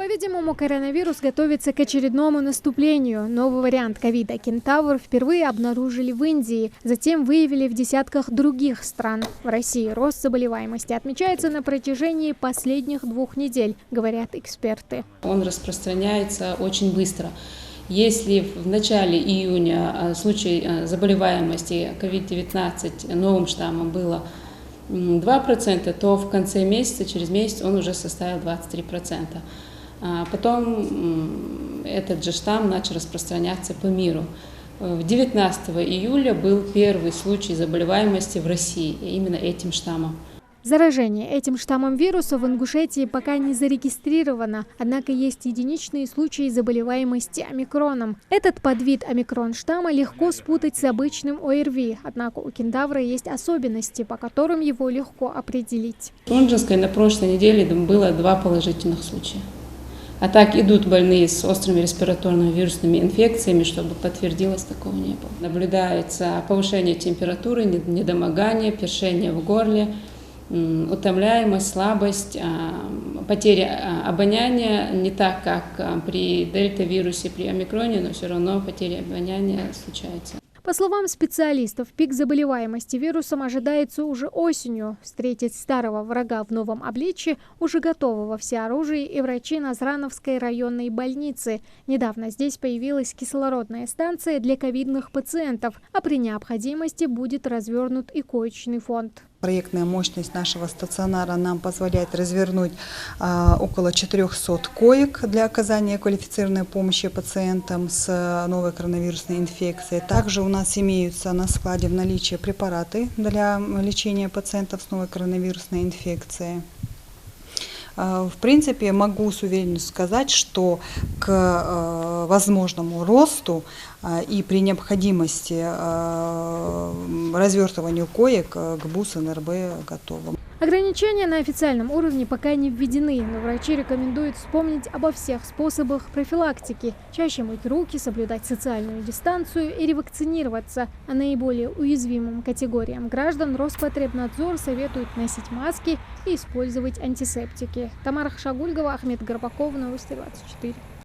По-видимому, коронавирус готовится к очередному наступлению. Новый вариант ковида «Кентавр» впервые обнаружили в Индии, затем выявили в десятках других стран. В России рост заболеваемости отмечается на протяжении последних 2 недель, говорят эксперты. Он распространяется очень быстро. Если в начале июня случай заболеваемости COVID-19 новым штаммом было 2%, то в конце месяца, через месяц, он уже составил 23%. Потом этот же штамм начал распространяться по миру. 19 июля был первый случай заболеваемости в России именно этим штаммом. Заражение этим штаммом вируса в Ингушетии пока не зарегистрировано, однако есть единичные случаи заболеваемости омикроном. Этот подвид омикрон-штамма легко спутать с обычным ОРВИ, однако у кентавра есть особенности, по которым его легко определить. В Унжинской на прошлой неделе было 2 положительных случая. А так идут больные с острыми респираторными вирусными инфекциями, чтобы подтвердилось, такого не было. Наблюдается повышение температуры, недомогание, першение в горле, утомляемость, слабость, потеря обоняния, не так, как при дельта-вирусе, при омикроне, но все равно потеря обоняния случается. По словам специалистов, пик заболеваемости вирусом ожидается уже осенью. Встретить старого врага в новом обличье уже готовы во всеоружии и врачи Назрановской районной больницы. Недавно здесь появилась кислородная станция для ковидных пациентов, а при необходимости будет развернут и коечный фонд. Проектная мощность нашего стационара нам позволяет развернуть около 400 коек для оказания квалифицированной помощи пациентам с новой коронавирусной инфекцией. Также у нас имеются на складе в наличии препараты для лечения пациентов с новой коронавирусной инфекцией. В принципе, могу с уверенностью сказать, что к возможному росту и при необходимости развертыванию коек ГБУС НРБ готовы. Ограничения на официальном уровне пока не введены, но врачи рекомендуют вспомнить обо всех способах профилактики. Чаще мыть руки, соблюдать социальную дистанцию и ревакцинироваться. А наиболее уязвимым категориям граждан Роспотребнадзор советует носить маски и использовать антисептики. Тамара Хшагульгова, Ахмед Горбаков, Новости 24.